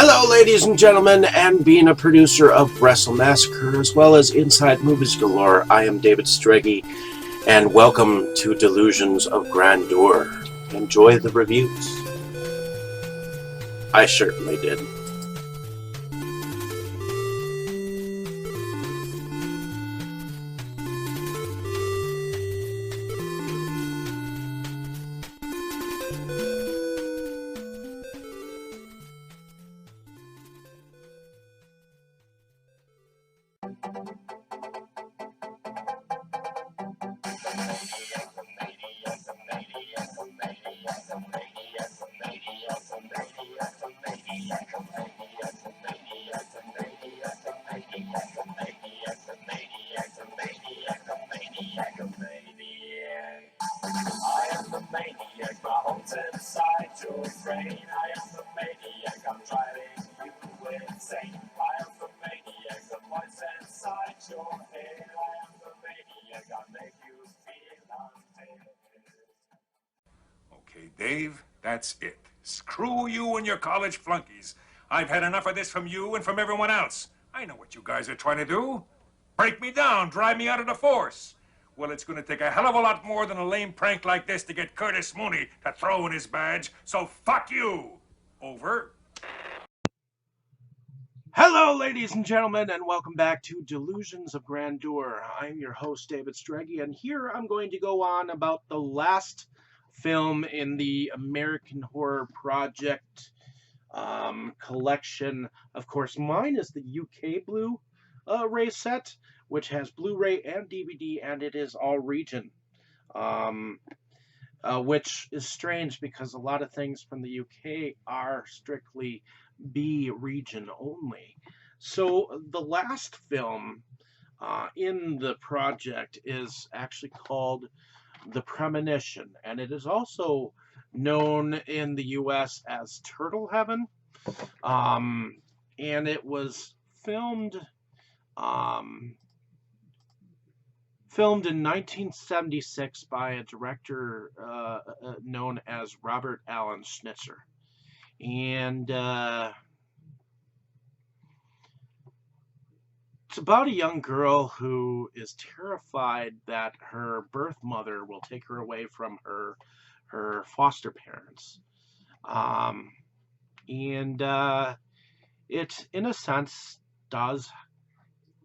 Hello, ladies and gentlemen, and being a producer of Wrestle Massacre as well as Inside Movies Galore, I am David Strege, and welcome to Delusions of Grandeur. Enjoy the reviews. I certainly did. Okay, Dave, that's it. Screw you and your college flunkies. I've had enough of this from you and from everyone else. I know what you guys are trying to do. Break me down, drive me out of the force. Well, it's going to take a hell of a lot more than a lame prank like this to get Curtis Mooney to throw in his badge, so fuck you. Over. Hello, ladies and gentlemen, and welcome back to Delusions of Grandeur. I'm your host, David Strege, and here I'm going to go on about the last film in the American Horror Project collection. Of course, mine is the UK Blu-ray set, which has Blu-ray and DVD, and it is all region, which is strange because a lot of things from the UK are strictly B region only. So the last film in the project is actually called The Premonition, and it is also known in the US as Turtle Heaven. And it was filmed in 1976 by a director known as Robert Allen Schnitzer. And it's about a young girl who is terrified that her birth mother will take her away from her foster parents. And it, in a sense, does,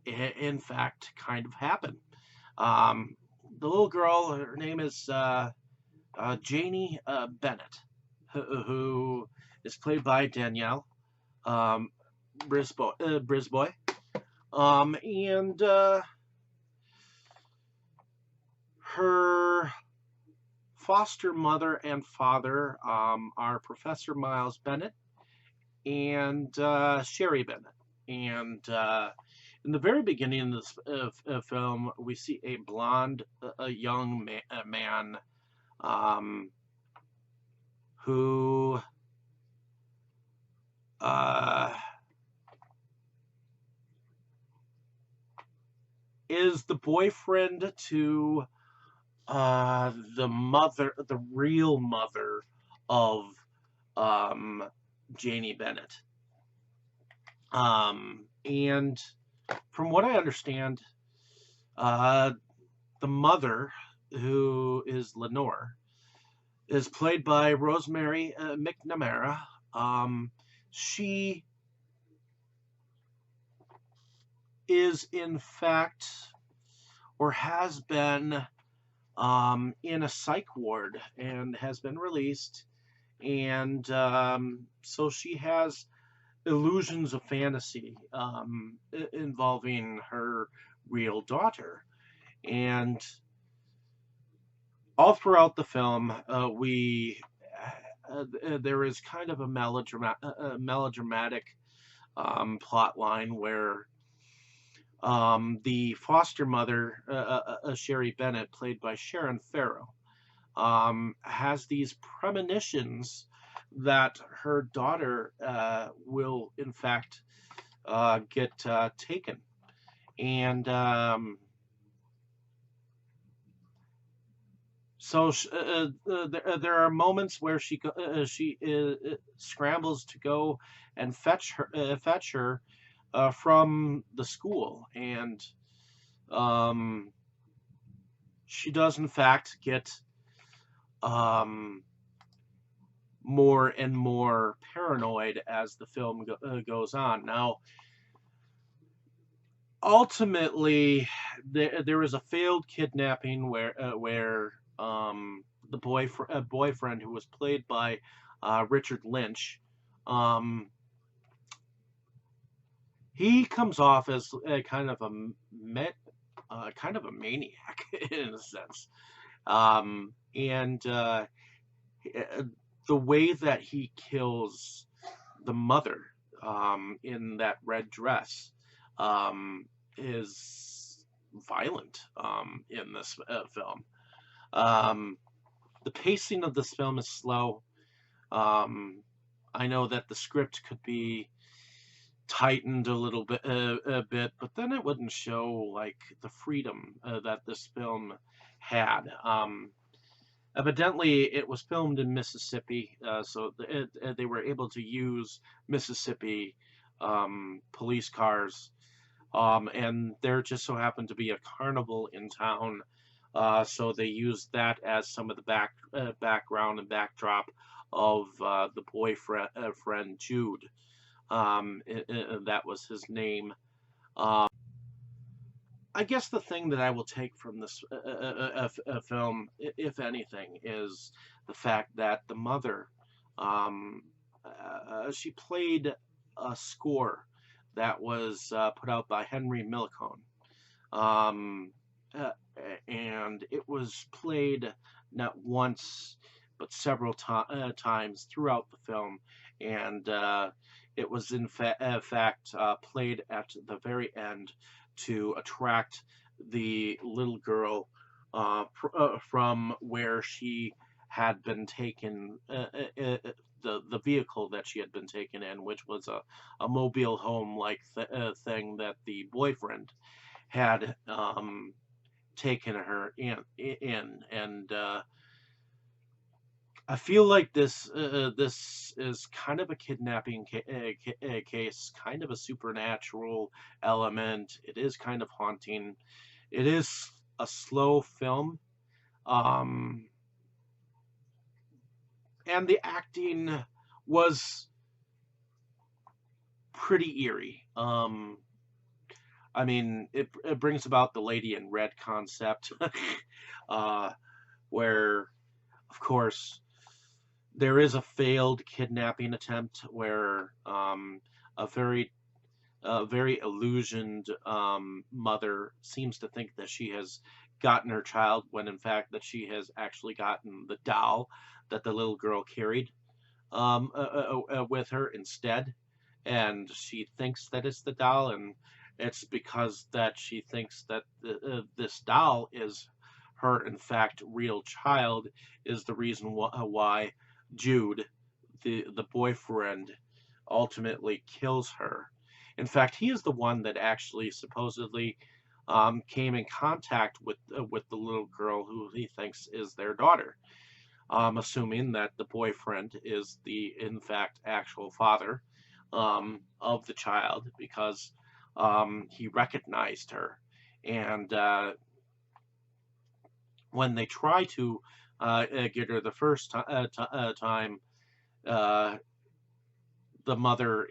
in fact, kind of happen. The little girl, her name is Janie Bennett, who is played by Danielle Brisbois. And her foster mother and father are Professor Miles Bennett and Sherry Bennett. And in the very beginning of this film, we see a blonde, young man who is the boyfriend to the real mother of Janie Bennett. And from what I understand, the mother, who is Lenore, is played by Rosemary McNamara. She is in fact, or has been, in a psych ward and has been released, and so she has illusions of fantasy involving her real daughter. And all throughout the film, there is kind of a melodramatic plot line where the foster mother, Sherry Bennett, played by Sharon Farrow, has these premonitions that her daughter will, in fact, get taken. And So there are moments where she scrambles to go and fetch her from the school, and um, she does in fact get um, more and more paranoid as the film goes on. Now, ultimately, there is a failed kidnapping where the boyfriend, who was played by Richard Lynch, um, he comes off as a kind of a maniac in a sense, and uh, the way that he kills the mother in that red dress is violent in this film. Um, the pacing of this film is slow. Um, I know that the script could be tightened a bit, but then it wouldn't show like the freedom that this film had. Evidently, it was filmed in Mississippi, so they were able to use Mississippi police cars, and there just so happened to be a carnival in town, so they used that as some of the background and backdrop of the boyfriend friend Jude. That was his name. I guess the thing that I will take from this film, if anything, is the fact that the mother, um, she played a score that was put out by Henry Milcone, um, uh, and it was played not once but several times throughout the film, and it was fact played at the very end to attract the little girl from where she had been taken. The vehicle that she had been taken in, which was a mobile home like thing that the boyfriend had taken her in, and I feel like this is kind of a kidnapping case, kind of a supernatural element. It is kind of haunting. It is a slow film, um, and the acting was pretty eerie. I mean, it brings about the lady in red concept, uh, where, of course, there is a failed kidnapping attempt where a very illusioned mother seems to think that she has gotten her child when in fact that she has actually gotten the doll that the little girl carried with her instead, and she thinks that it's the doll, and it's because that she thinks that this doll is her in fact real child is the reason why Jude, the boyfriend, ultimately kills her. In fact, he is the one that actually supposedly came in contact with the little girl who he thinks is their daughter, assuming that the boyfriend is the in fact actual father of the child because he recognized her, and when they try to get her the first time, uh, the mother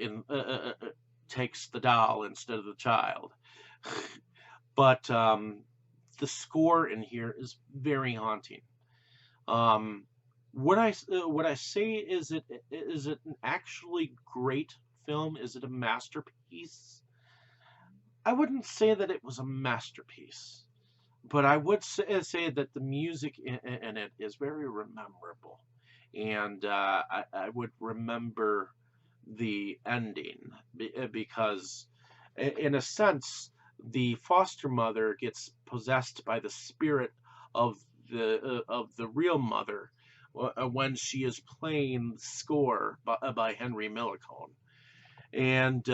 takes the doll instead of the child. But the score in here is very haunting. Um, would I say is it an actually great film? Is it a masterpiece? I wouldn't say that it was a masterpiece, but I would say that the music in it is very memorable, and I would remember the ending because, in a sense, the foster mother gets possessed by the spirit of the real mother when she is playing the score by Henry Millicone, and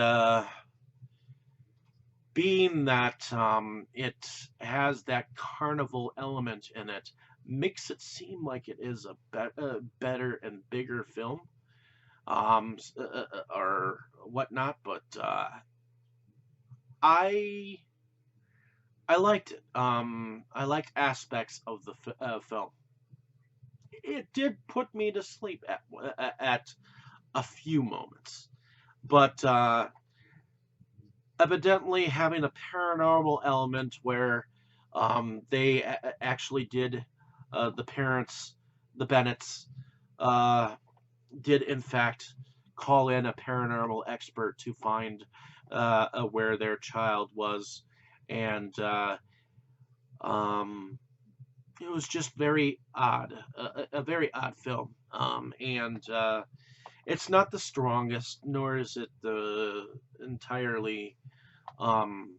being that it has that carnival element in it makes it seem like it is a better and bigger film, or whatnot. But I I liked it. I liked aspects of the film. It did put me to sleep at a few moments, but evidently having a paranormal element where they actually did, the parents, the Bennetts, uh, did in fact call in a paranormal expert to find where their child was, and um, it was just very odd, a very odd film, and it's not the strongest, nor is it the entirely. Um,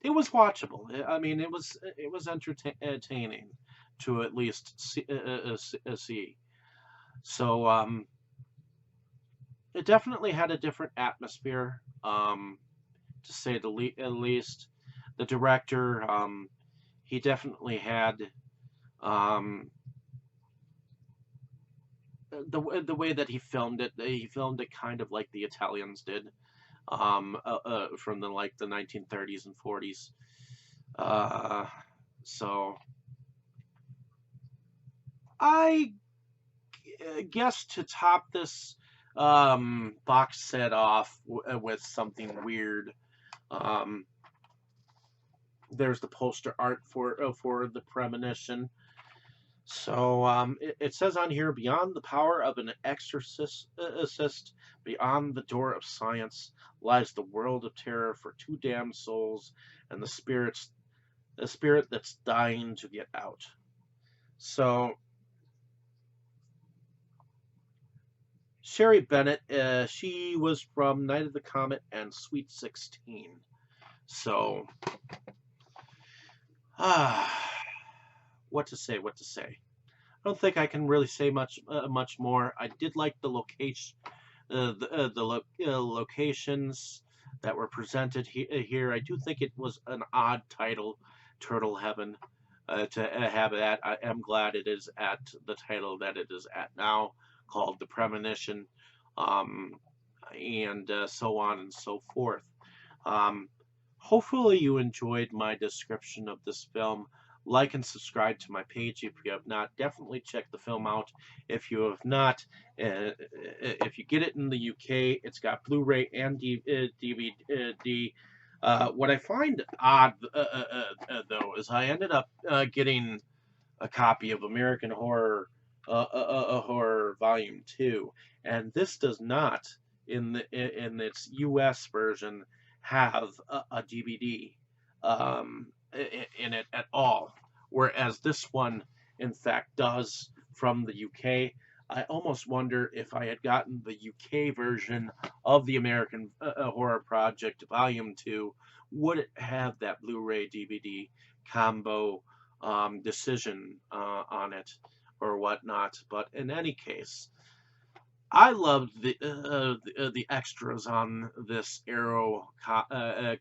it was watchable. I mean, it was entertaining to at least see. So it definitely had a different atmosphere, to say the least. The director, he definitely had, um, the way that he filmed it. He filmed it kind of like the Italians did, from the 1930s and 40s. Uh, so I guess to top this box set off with something weird, um, there's the poster art for the Premonition. So it says on here, beyond the power of an exorcist, beyond the door of science, lies the world of terror for two damned souls and the spirit that's dying to get out. So Sherry Bennett, she was from Night of the Comet and Sweet 16. So, ah, what to say? What to say? I don't think I can really say much more. I did like the location, locations that were presented here. I do think it was an odd title, Turtle Heaven, to have that. I am glad it is at the title that it is at now, called The Premonition, um, and so on and so forth. Um, Hopefully, you enjoyed my description of this film. Like and subscribe to my page if you have not. Definitely check the film out if you have not. If you get it in the UK, it's got Blu-ray and DVD. What I find odd, though, is I ended up getting a copy of American Horror Volume 2, and this does not, in its US version, have a DVD, in it at all, whereas this one, in fact, does from the UK. I almost wonder if I had gotten the UK version of the American Horror Project Volume 2, would it have that Blu-ray DVD combo decision on it or whatnot. But in any case, I loved the extras on this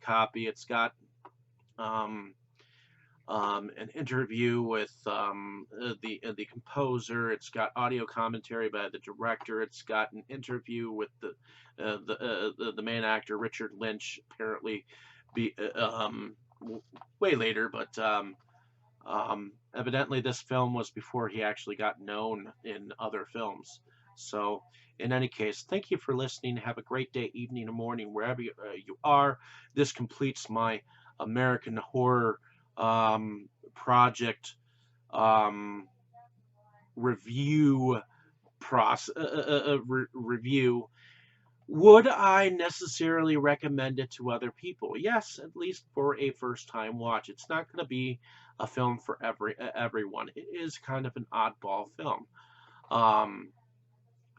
copy. It's got um, an interview with the composer. It's got audio commentary by the director. It's got an interview with the main actor, Richard Lynch. Apparently, be way later, but evidently this film was before he actually got known in other films. So, in any case, thank you for listening. Have a great day, evening, or morning, wherever you are. This completes my American Horror Project um, review review. Would I necessarily recommend it to other people? Yes, at least for a first time watch. It's not going to be a film for everyone. It is kind of an oddball film. Um,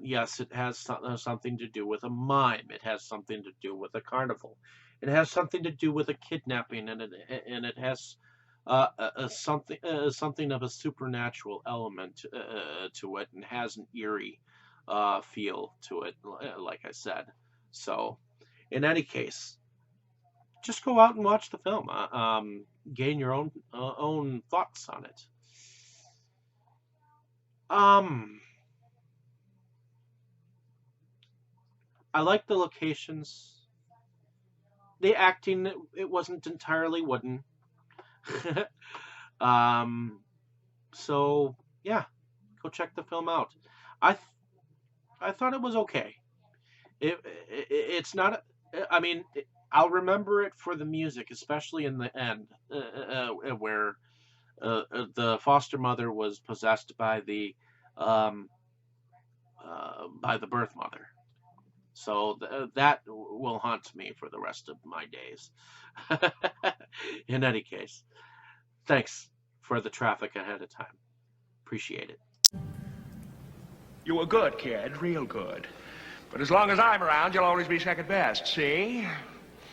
yes, it has something to do with a mime. It has something to do with a carnival. It has something to do with a kidnapping, and it has something of a supernatural element to it, and has an eerie feel to it, like I said. So, in any case, just go out and watch the film. gain your own thoughts on it. Um, I like the locations. The acting, it wasn't entirely wooden. um, so yeah, go check the film out. I th- I thought it was okay. It's not. I mean, I'll remember it for the music, especially in the end, where the foster mother was possessed um, by the birth mother. So that will haunt me for the rest of my days. In any case, thanks for the traffic ahead of time. Appreciate it. You were good, kid, real good. But as long as I'm around, you'll always be second best, see?